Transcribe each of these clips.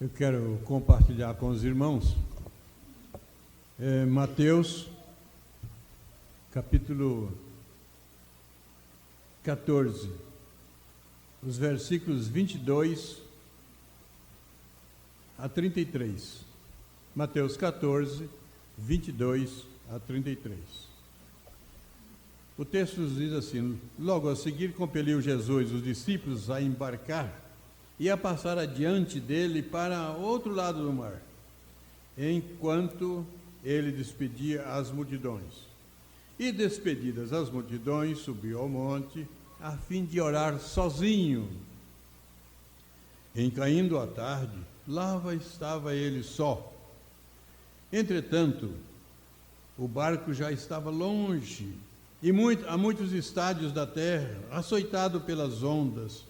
Eu quero compartilhar com os irmãos Mateus, capítulo 14, os versículos 22 a 33. Mateus 14, 22 a 33. O texto nos diz assim: logo a seguir compeliu Jesus os discípulos a embarcar e a passar adiante dele para outro lado do mar, enquanto ele despedia as multidões. E despedidas as multidões, subiu ao monte, a fim de orar sozinho. Em caindo a tarde, lá estava ele só. Entretanto, o barco já estava longe, e a muitos estádios da terra, açoitado pelas ondas,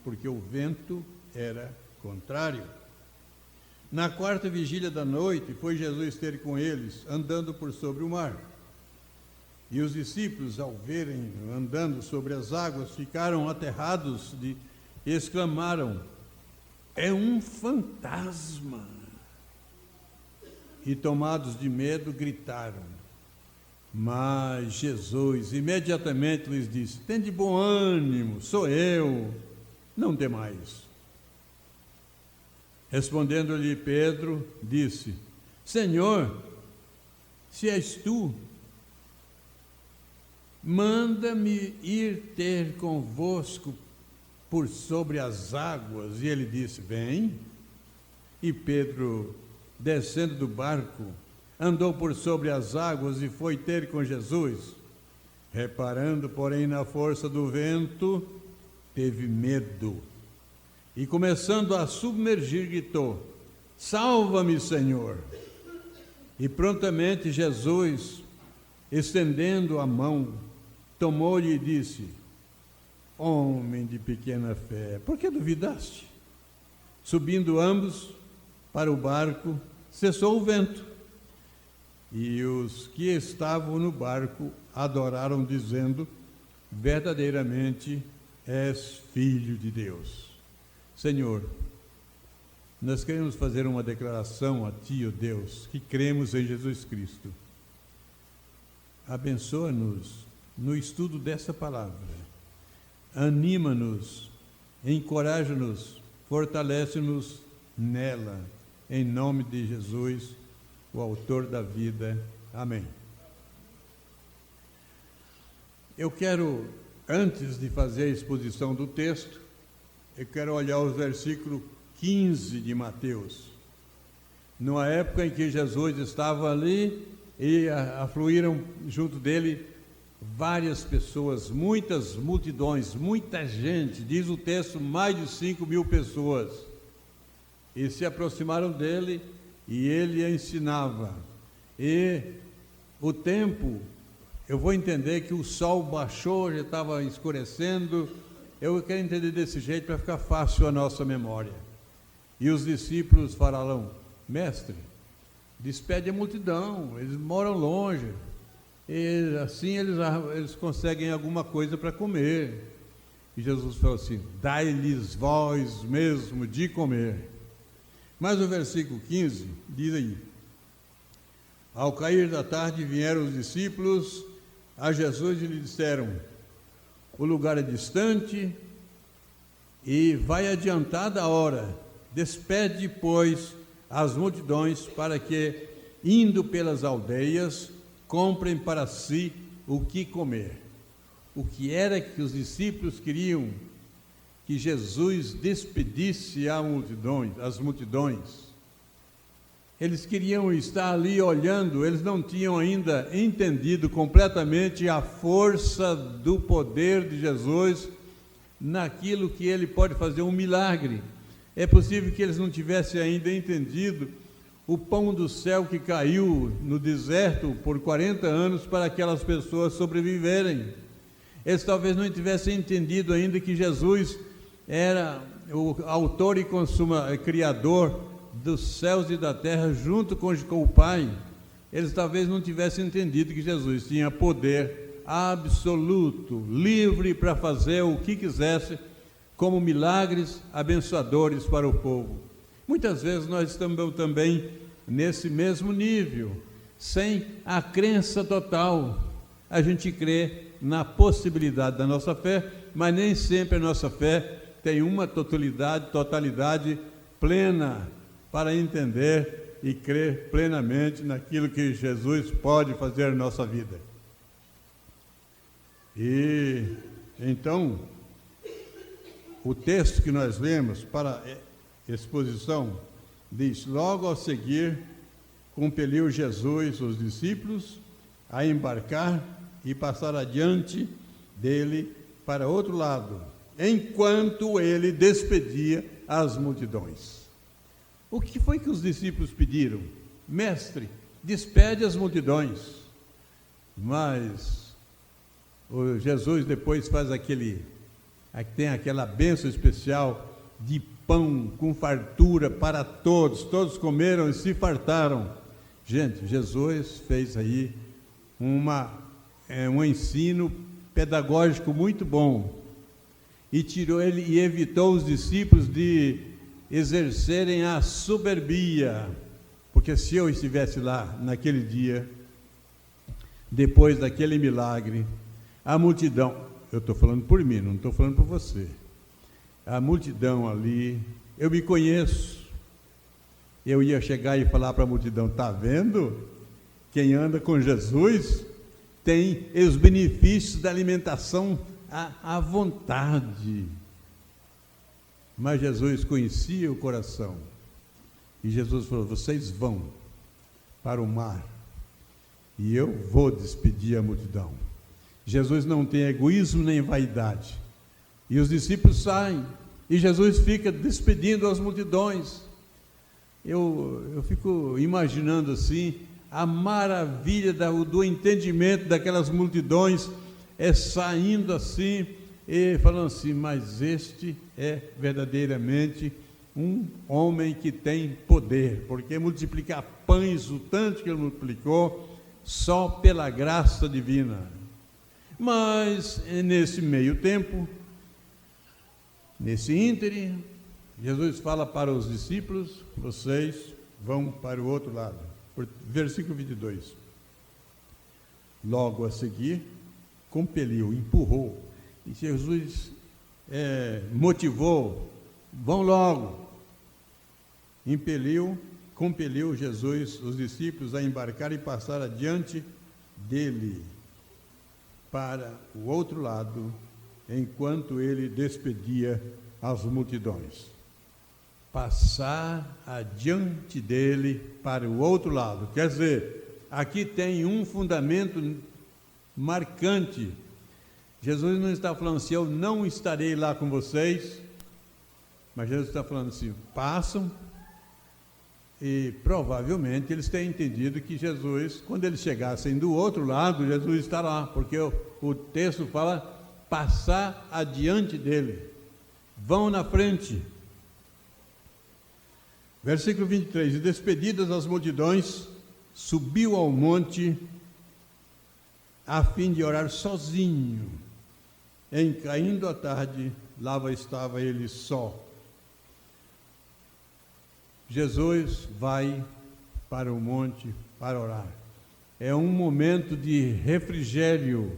porque o vento era contrário. Na quarta vigília da noite, foi Jesus ter com eles, andando por sobre o mar. E os discípulos, ao verem andando sobre as águas, ficaram aterrados e exclamaram: é um fantasma! E tomados de medo, gritaram. Mas Jesus imediatamente lhes disse: tende bom ânimo, sou eu, não temais. Respondendo-lhe Pedro, disse: Senhor, se és tu, manda-me ir ter convosco por sobre as águas. E ele disse: vem. E Pedro, descendo do barco, andou por sobre as águas e foi ter com Jesus. Reparando, porém, na força do vento, teve medo. E começando a submergir, gritou: salva-me, Senhor! E prontamente Jesus, estendendo a mão, tomou-lhe e disse: homem de pequena fé, por que duvidaste? Subindo ambos para o barco, cessou o vento. E os que estavam no barco adoraram, dizendo: verdadeiramente és Filho de Deus. Senhor, nós queremos fazer uma declaração a Ti, ó Deus, que cremos em Jesus Cristo. Abençoa-nos no estudo dessa palavra. Anima-nos, encoraja-nos, fortalece-nos nela. Em nome de Jesus, o autor da vida. Amém. Eu quero, antes de fazer a exposição do texto, eu quero olhar o versículo 15 de Mateus. Numa época em que Jesus estava ali e afluíram junto dele várias pessoas, muitas multidões, muita gente, diz o texto, mais de 5.000 pessoas. E se aproximaram dele e ele ensinava. E o tempo, eu vou entender que o sol baixou, já estava escurecendo. Eu quero entender desse jeito para ficar fácil a nossa memória. E os discípulos falaram: mestre, despede a multidão, eles moram longe, e assim eles conseguem alguma coisa para comer. E Jesus falou assim: dai-lhes vós mesmo de comer. Mas o versículo 15 diz aí: ao cair da tarde vieram os discípulos a Jesus e lhe disseram: o lugar é distante e vai adiantada a hora. Despede, pois, as multidões para que, indo pelas aldeias, comprem para si o que comer. O que era que os discípulos queriam? Que Jesus despedisse as multidões. Eles queriam estar ali olhando, eles não tinham ainda entendido completamente a força do poder de Jesus naquilo que ele pode fazer um milagre. É possível que eles não tivessem ainda entendido o pão do céu que caiu no deserto por 40 anos para aquelas pessoas sobreviverem. Eles talvez não tivessem entendido ainda que Jesus era o autor e criador dos céus e da terra, junto com o Pai. Eles talvez não tivessem entendido que Jesus tinha poder absoluto, livre para fazer o que quisesse, como milagres abençoadores para o povo. Muitas vezes nós estamos também nesse mesmo nível, sem a crença total. A gente crê na possibilidade da nossa fé, mas nem sempre a nossa fé tem uma totalidade plena para entender e crer plenamente naquilo que Jesus pode fazer na nossa vida. E então, o texto que nós lemos para exposição diz: logo ao seguir, compeliu Jesus os discípulos a embarcar e passar adiante dele para outro lado, enquanto ele despedia as multidões. O que foi que os discípulos pediram? Mestre, despede as multidões. Mas o Jesus depois faz tem aquela bênção especial de pão com fartura para todos. Todos comeram e se fartaram. Gente, Jesus fez aí um ensino pedagógico muito bom e evitou os discípulos de exercerem a soberbia, porque se eu estivesse lá naquele dia, depois daquele milagre, a multidão, eu estou falando por mim, não estou falando por você, a multidão ali, eu me conheço, eu ia chegar e falar para a multidão: está vendo? Quem anda com Jesus tem os benefícios da alimentação à vontade. Mas Jesus conhecia o coração. E Jesus falou: vocês vão para o mar e eu vou despedir a multidão. Jesus não tem egoísmo nem vaidade. E os discípulos saem e Jesus fica despedindo as multidões. Eu fico imaginando assim a maravilha do entendimento daquelas multidões, saindo assim e falando assim: mas este é verdadeiramente um homem que tem poder, porque multiplicar pães, o tanto que ele multiplicou, só pela graça divina. Mas nesse meio tempo, nesse ínterim, Jesus fala para os discípulos: vocês vão para o outro lado. Versículo 22. Logo a seguir, compeliu, empurrou, e Jesus motivou: vão logo. Compeliu Jesus os discípulos a embarcar e passar adiante dele para o outro lado, enquanto ele despedia as multidões. Passar adiante dele para o outro lado. Quer dizer, aqui tem um fundamento marcante. Jesus não está falando assim: eu não estarei lá com vocês, mas Jesus está falando assim: passam, e provavelmente eles têm entendido que Jesus, quando eles chegassem do outro lado, Jesus está lá, porque o texto fala passar adiante dele, vão na frente. Versículo 23, e despedidas as multidões, subiu ao monte a fim de orar sozinho. Em caindo a tarde, lá estava ele só. Jesus vai para o monte para orar. É um momento de refrigério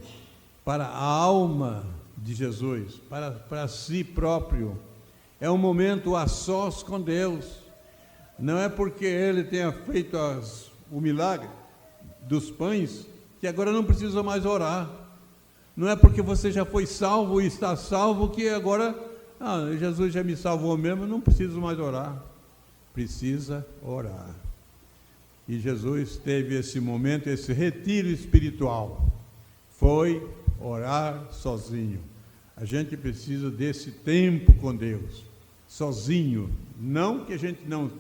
para a alma de Jesus, para si próprio. É um momento a sós com Deus. Não é porque ele tenha feito o milagre dos pães que agora não precisa mais orar. Não é porque você já foi salvo e está salvo que agora, Jesus já me salvou mesmo, não preciso mais orar. Precisa orar. E Jesus teve esse momento, esse retiro espiritual. Foi orar sozinho. A gente precisa desse tempo com Deus, sozinho. Não que a gente não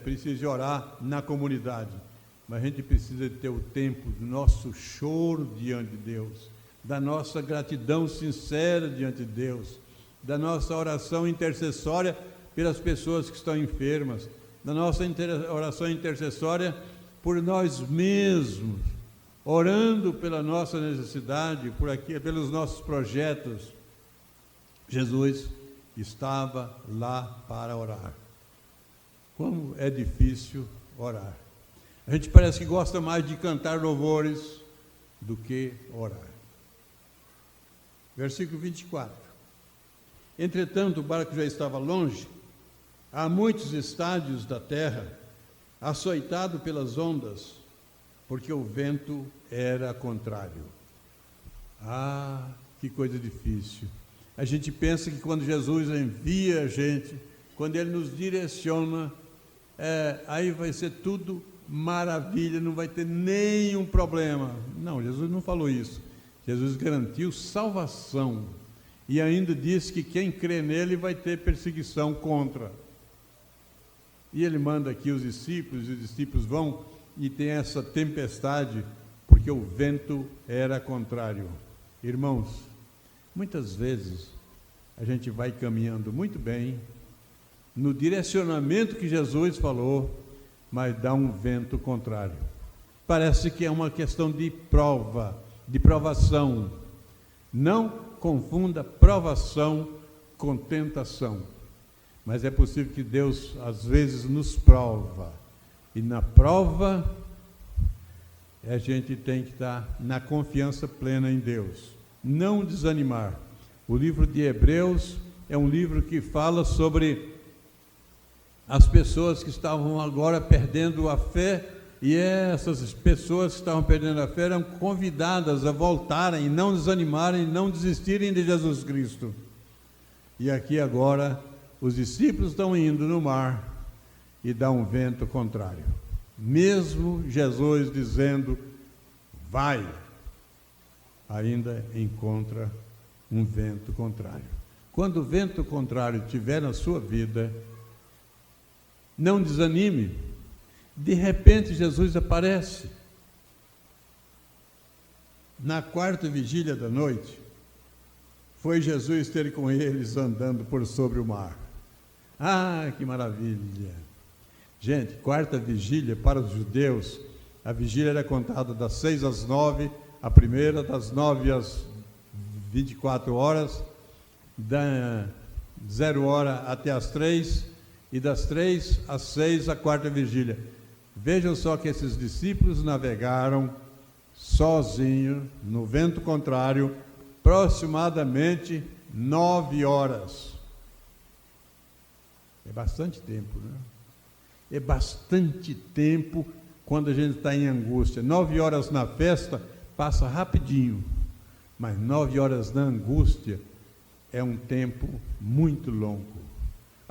precise orar na comunidade, mas a gente precisa ter o tempo do nosso choro diante de Deus, da nossa gratidão sincera diante de Deus, da nossa oração intercessória pelas pessoas que estão enfermas, da nossa oração intercessória por nós mesmos, orando pela nossa necessidade, pelos nossos projetos. Jesus estava lá para orar. Como é difícil orar. A gente parece que gosta mais de cantar louvores do que orar. Versículo 24. Entretanto, o barco já estava longe, a muitos estádios da terra, açoitado pelas ondas, porque o vento era contrário. Ah, que coisa difícil. A gente pensa que quando Jesus envia a gente, quando Ele nos direciona, aí vai ser tudo maravilha, não vai ter nenhum problema. Não, Jesus não falou isso. Jesus garantiu salvação e ainda disse que quem crê nele vai ter perseguição contra. E Ele manda aqui os discípulos vão e tem essa tempestade, porque o vento era contrário. Irmãos, muitas vezes a gente vai caminhando muito bem, no direcionamento que Jesus falou, mas dá um vento contrário. Parece que é uma questão de prova, de provação. Não confunda provação com tentação. Mas é possível que Deus, às vezes, nos prova. E na prova, a gente tem que estar na confiança plena em Deus. Não desanimar. O livro de Hebreus é um livro que fala sobre as pessoas que estavam agora perdendo a fé, e essas pessoas que estavam perdendo a fé eram convidadas a voltarem, não desanimarem, não desistirem de Jesus Cristo. E aqui agora, os discípulos estão indo no mar e dá um vento contrário. Mesmo Jesus dizendo, vai, ainda encontra um vento contrário. Quando o vento contrário estiver na sua vida, não desanime. De repente Jesus aparece. Na quarta vigília da noite, foi Jesus ter com eles andando por sobre o mar. Ah, que maravilha! Gente, quarta vigília para os judeus, a vigília era contada das 6 às 9, a primeira das 9 às 24 horas, da 0 hora até as 3, e das 3 às 6 a quarta vigília. Vejam só que esses discípulos navegaram sozinhos, no vento contrário, aproximadamente 9 horas. É bastante tempo, né? É bastante tempo quando a gente está em angústia. 9 horas na festa passa rapidinho, mas 9 horas na angústia é um tempo muito longo.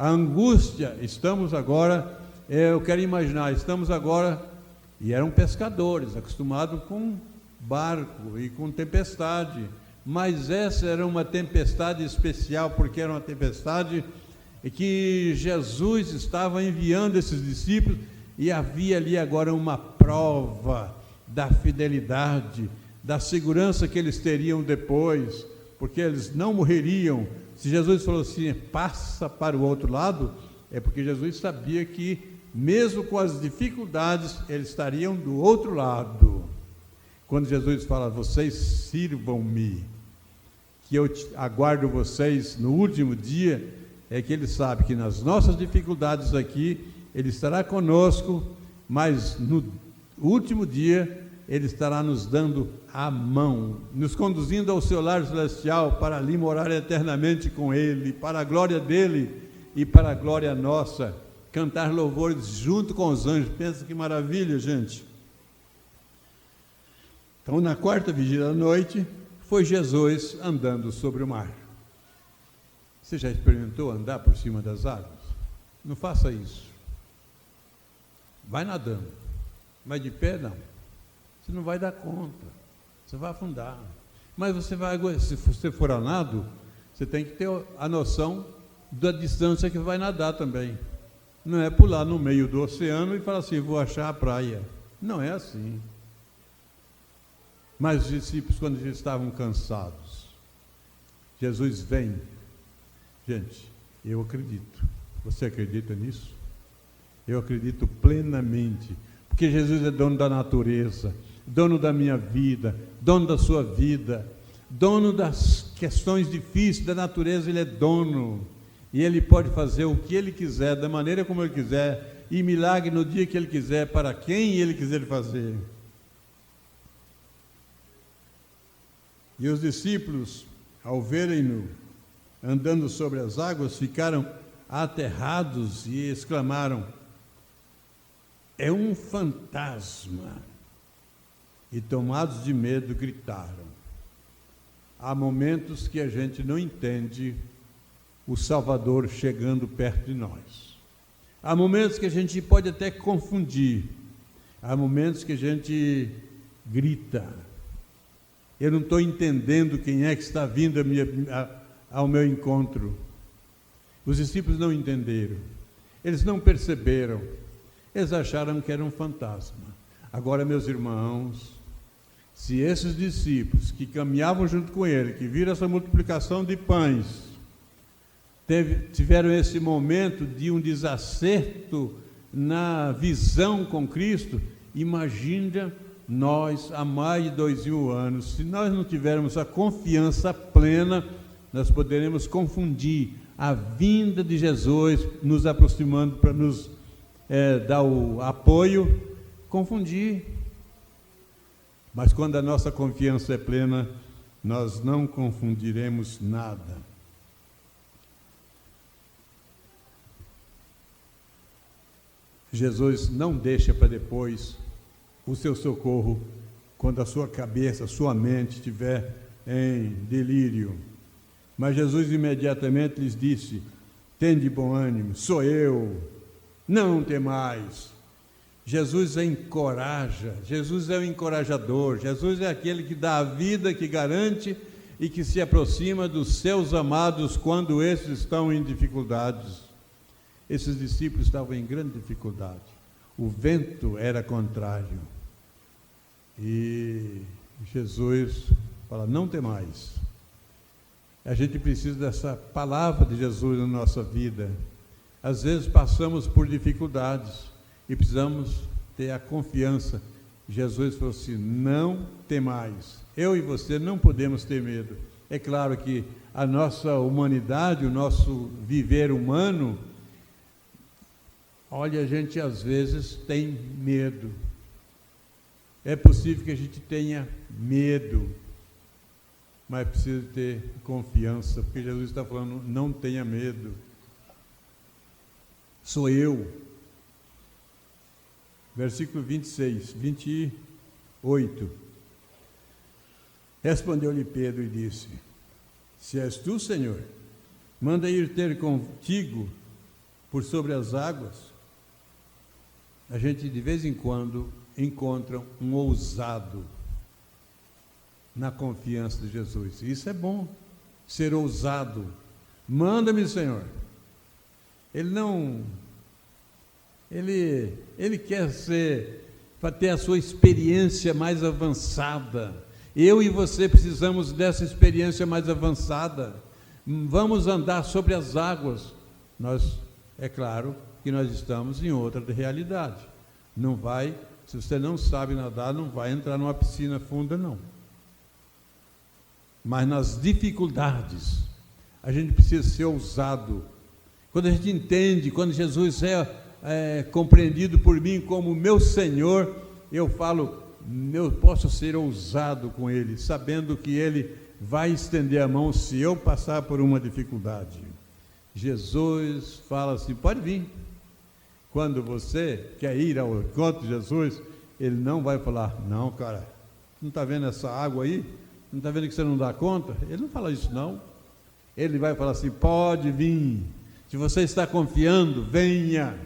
A angústia, estamos agora, eu quero imaginar, estamos agora, e eram pescadores, acostumados com barco e com tempestade, mas essa era uma tempestade especial, porque era uma tempestade que Jesus estava enviando esses discípulos, e havia ali agora uma prova da fidelidade, da segurança que eles teriam depois, porque eles não morreriam. Se Jesus falou assim, passa para o outro lado, é porque Jesus sabia que, mesmo com as dificuldades, eles estariam do outro lado. Quando Jesus fala, vocês sirvam-me, que eu aguardo vocês no último dia, é que Ele sabe que nas nossas dificuldades aqui, Ele estará conosco, mas no último dia, Ele estará nos dando a mão, nos conduzindo ao seu lar celestial, para ali morar eternamente com Ele, para a glória dEle e para a glória nossa, cantar louvores junto com os anjos. Pensa que maravilha, gente. Então, na quarta vigília da noite, foi Jesus andando sobre o mar. Você já experimentou andar por cima das águas? Não faça isso. Vai nadando, mas de pé não. Você não vai dar conta, você vai afundar. Mas você vai, se você for a nado, você tem que ter a noção da distância que vai nadar também. Não é pular no meio do oceano e falar assim, vou achar a praia. Não é assim. Mas os discípulos, quando eles estavam cansados, Jesus vem. Gente, eu acredito. Você acredita nisso? Eu acredito plenamente, porque Jesus é dono da natureza, dono da minha vida, dono da sua vida, dono das questões difíceis da natureza. Ele é dono, e Ele pode fazer o que Ele quiser, da maneira como Ele quiser. e milagre no dia que Ele quiser, para quem Ele quiser fazer. E os discípulos, ao verem-no andando sobre as águas, ficaram aterrados e exclamaram: é um fantasma! E tomados de medo, gritaram. Há momentos que a gente não entende o Salvador chegando perto de nós. Há momentos que a gente pode até confundir. Há momentos que a gente grita: eu não estou entendendo quem é que está vindo ao meu encontro. Os discípulos não entenderam. Eles não perceberam. Eles acharam que era um fantasma. Agora, meus irmãos, se esses discípulos que caminhavam junto com ele, que viram essa multiplicação de pães, tiveram esse momento de um desacerto na visão com Cristo, imagina nós, há mais de 2000 anos, se nós não tivermos a confiança plena, nós poderemos confundir a vinda de Jesus, nos aproximando para nos dar o apoio, confundir. Mas quando a nossa confiança é plena, nós não confundiremos nada. Jesus não deixa para depois o seu socorro quando a sua cabeça, a sua mente estiver em delírio. Mas Jesus imediatamente lhes disse: tende bom ânimo, sou eu, não temais. Jesus encoraja, Jesus é o encorajador, Jesus é aquele que dá a vida, que garante e que se aproxima dos seus amados quando esses estão em dificuldades. Esses discípulos estavam em grande dificuldade, o vento era contrário, e Jesus fala: não temais. A gente precisa dessa palavra de Jesus na nossa vida. Às vezes passamos por dificuldades e precisamos ter a confiança. Jesus falou assim: não temais. Eu e você não podemos ter medo. É claro que a nossa humanidade, o nosso viver humano, olha, a gente às vezes tem medo. É possível que a gente tenha medo, mas precisa ter confiança, porque Jesus está falando: não tenha medo. Sou eu. Versículo 28. Respondeu-lhe Pedro e disse: se és tu, Senhor, manda ir ter contigo por sobre as águas. A gente de vez em quando encontra um ousado na confiança de Jesus. Isso é bom, ser ousado. Manda-me, Senhor. Ele quer para ter a sua experiência mais avançada. Eu e você precisamos dessa experiência mais avançada. Vamos andar sobre as águas. É claro que nós estamos em outra realidade. Se você não sabe nadar, não vai entrar numa piscina funda, não. Mas nas dificuldades, a gente precisa ser ousado. Quando a gente entende, quando Jesus é compreendido por mim como meu Senhor, eu falo: eu posso ser ousado com Ele, sabendo que Ele vai estender a mão se eu passar por uma dificuldade. Jesus fala assim: pode vir. Quando você quer ir ao encontro de Jesus, Ele não vai falar: não, cara, não está vendo essa água aí? Não está vendo que você não dá conta? Ele não fala isso, não. Ele vai falar assim: pode vir. Se você está confiando, venha.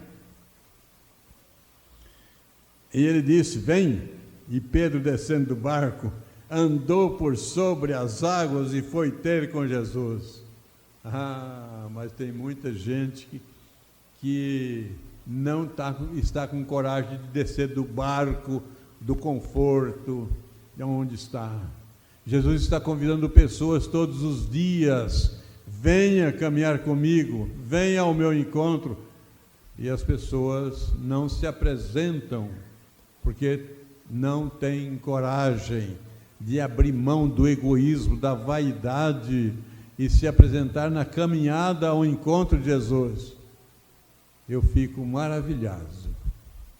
E ele disse: vem. E Pedro, descendo do barco, andou por sobre as águas e foi ter com Jesus. Mas tem muita gente que não está com coragem de descer do barco, do conforto, de onde está. Jesus está convidando pessoas todos os dias: venha caminhar comigo, venha ao meu encontro. E as pessoas não se apresentam, porque não têm coragem de abrir mão do egoísmo, da vaidade e se apresentar na caminhada ao encontro de Jesus. eu fico maravilhado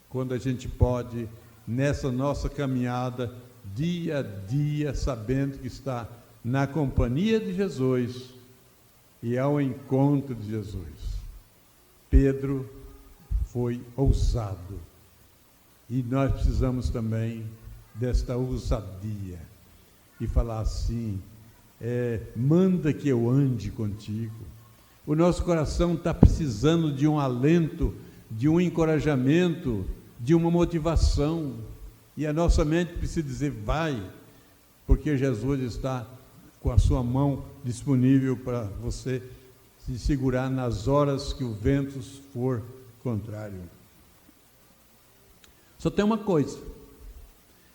quando a gente pode, nessa nossa caminhada, dia a dia, sabendo que está na companhia de Jesus e ao encontro de Jesus. Pedro foi ousado e nós precisamos também desta ousadia e falar assim: manda que eu ande contigo. O nosso coração está precisando de um alento, de um encorajamento, de uma motivação, e a nossa mente precisa dizer: vai, porque Jesus está com a sua mão disponível para você se segurar nas horas que o vento for contrário. Só tem uma coisa: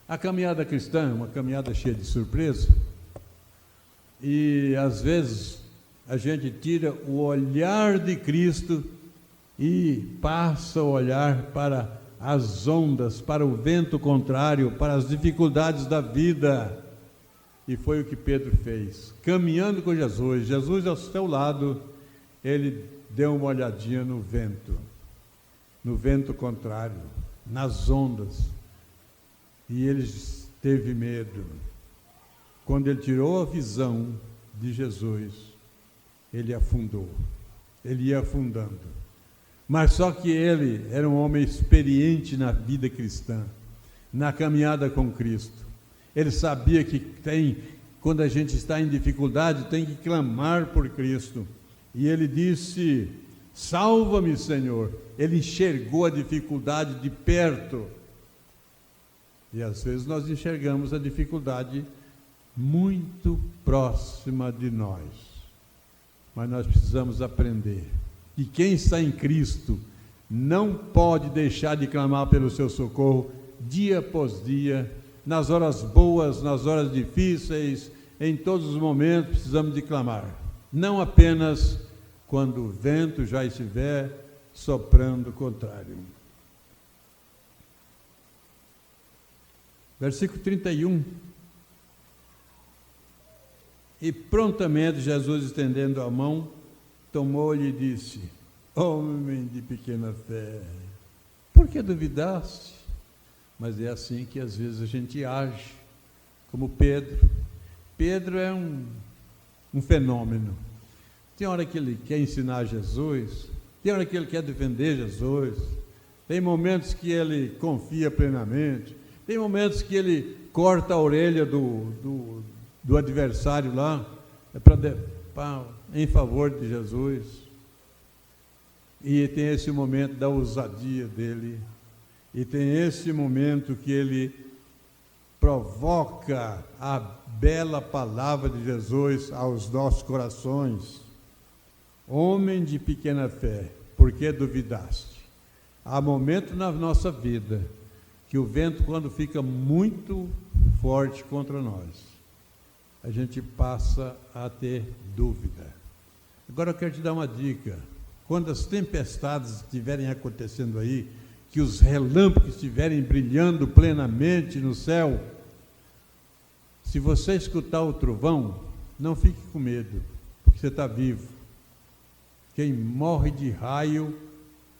a caminhada cristã é uma caminhada cheia de surpresa, e às vezes a gente tira o olhar de Cristo e passa a olhar para as ondas, para o vento contrário, para as dificuldades da vida. E foi o que Pedro fez, caminhando com Jesus, Jesus ao seu lado, ele deu uma olhadinha no vento contrário, nas ondas, e ele teve medo. Quando ele tirou a visão de Jesus, ele afundou, ele ia afundando. Mas só que ele era um homem experiente na vida cristã, na caminhada com Cristo. Ele sabia que quando a gente está em dificuldade, tem que clamar por Cristo. E ele disse: salva-me, Senhor. Ele enxergou a dificuldade de perto. E às vezes nós enxergamos a dificuldade muito próxima de nós. Mas nós precisamos aprender que quem está em Cristo não pode deixar de clamar pelo seu socorro dia após dia, nas horas boas, nas horas difíceis, em todos os momentos precisamos de clamar. Não apenas quando o vento já estiver soprando contrário. Versículo 31. E prontamente Jesus, estendendo a mão, tomou-lhe e disse: homem de pequena fé, por que duvidaste? Mas é assim que às vezes a gente age, como Pedro. Pedro é um fenômeno. Tem hora que ele quer ensinar Jesus, tem hora que ele quer defender Jesus, tem momentos que ele confia plenamente, tem momentos que ele corta a orelha do adversário lá, em favor de Jesus. E tem esse momento da ousadia dele, e tem esse momento que ele provoca a bela palavra de Jesus aos nossos corações. Homem de pequena fé, por que duvidaste? Há momento na nossa vida que o vento, quando fica muito forte contra nós, a gente passa a ter dúvida. Agora eu quero te dar uma dica: quando as tempestades estiverem acontecendo aí, que os relâmpagos estiverem brilhando plenamente no céu, se você escutar o trovão, não fique com medo, porque você está vivo. Quem morre de raio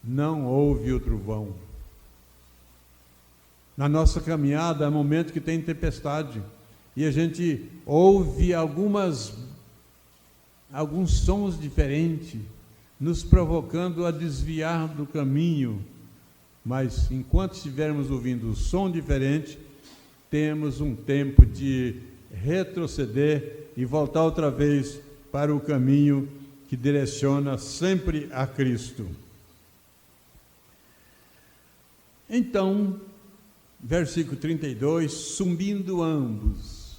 não ouve o trovão. Na nossa caminhada há momentos que tem tempestade, e a gente ouve alguns sons diferentes, nos provocando a desviar do caminho. Mas enquanto estivermos ouvindo um som diferente, temos um tempo de retroceder e voltar outra vez para o caminho que direciona sempre a Cristo. Então, versículo 32, subindo ambos,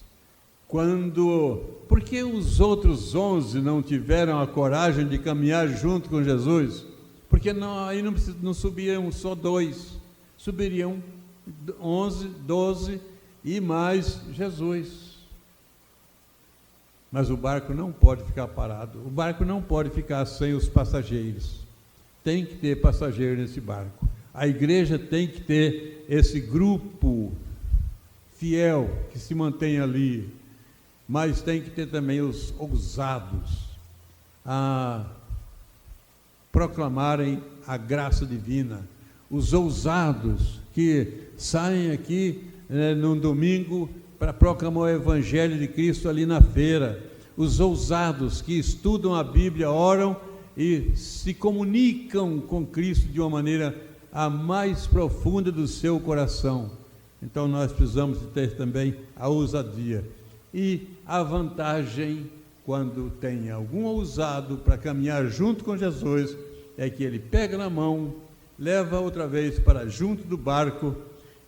por que os outros 11 não tiveram a coragem de caminhar junto com Jesus? Porque aí não subiriam só 2, subiriam 11, 12 e mais Jesus. Mas o barco não pode ficar parado, o barco não pode ficar sem os passageiros. Tem que ter passageiro nesse barco. A igreja tem que ter esse grupo fiel que se mantém ali, mas tem que ter também os ousados. proclamarem a graça divina. Os ousados que saem aqui num domingo para proclamar o Evangelho de Cristo ali na feira. Os ousados que estudam a Bíblia, oram e se comunicam com Cristo de uma maneira a mais profunda do seu coração. Então nós precisamos ter também a ousadia. E a vantagem, quando tem algum ousado para caminhar junto com Jesus, é que ele pega na mão, leva outra vez para junto do barco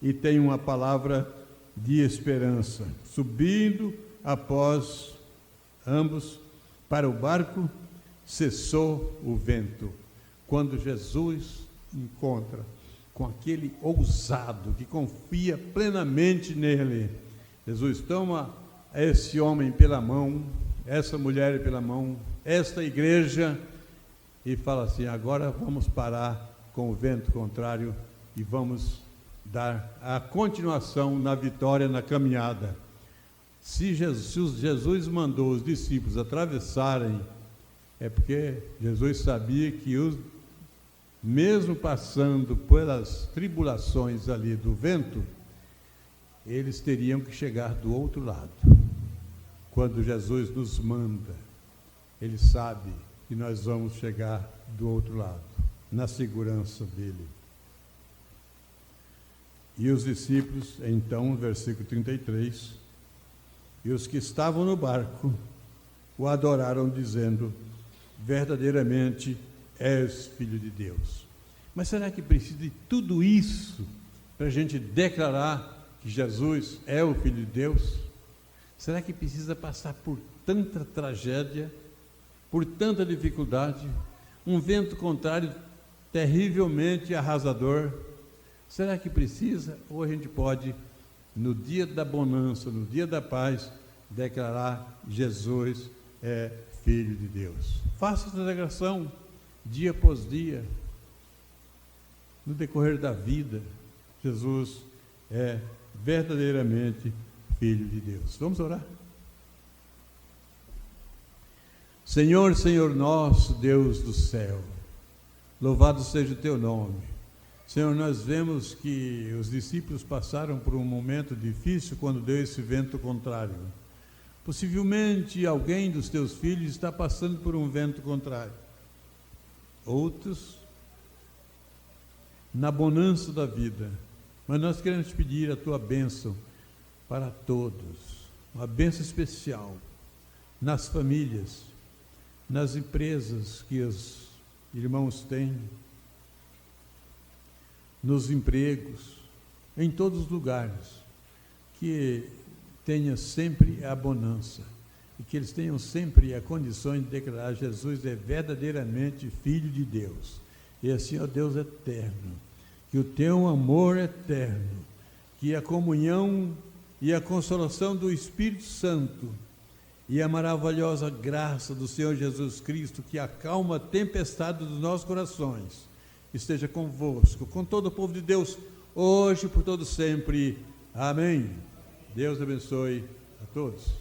e tem uma palavra de esperança. Subindo após ambos para o barco, cessou o vento. Quando Jesus encontra com aquele ousado que confia plenamente nele, Jesus toma esse homem pela mão, essa mulher pela mão, esta igreja, e fala assim: agora vamos parar com o vento contrário e vamos dar a continuação na vitória, na caminhada. Se Jesus mandou os discípulos atravessarem, é porque Jesus sabia que mesmo passando pelas tribulações ali do vento, eles teriam que chegar do outro lado. Quando Jesus nos manda, Ele sabe que nós vamos chegar do outro lado, na segurança dEle. E os discípulos, então, versículo 33, e os que estavam no barco o adoraram, dizendo: verdadeiramente és Filho de Deus. Mas será que precisa de tudo isso para a gente declarar que Jesus é o Filho de Deus? Será que precisa passar por tanta tragédia, por tanta dificuldade, um vento contrário terrivelmente arrasador? Será que precisa? Ou a gente pode, no dia da bonança, no dia da paz, declarar: Jesus é Filho de Deus? Faça essa declaração dia após dia, no decorrer da vida. Jesus é verdadeiramente Filho de Deus. Vamos orar? Senhor, Senhor nosso, Deus do céu, louvado seja o teu nome. Senhor, nós vemos que os discípulos passaram por um momento difícil quando deu esse vento contrário. Possivelmente alguém dos teus filhos está passando por um vento contrário. Outros na bonança da vida. Mas nós queremos te pedir a tua bênção para todos, uma bênção especial nas famílias, nas empresas que os irmãos têm, nos empregos, em todos os lugares, que tenha sempre a bonança e que eles tenham sempre a condição de declarar: Jesus é verdadeiramente Filho de Deus. E assim, ó Deus eterno, que o teu amor eterno, que a comunhão e a consolação do Espírito Santo e a maravilhosa graça do Senhor Jesus Cristo, que acalma a tempestade dos nossos corações, esteja convosco, com todo o povo de Deus, hoje e por todo sempre. Amém. Deus abençoe a todos.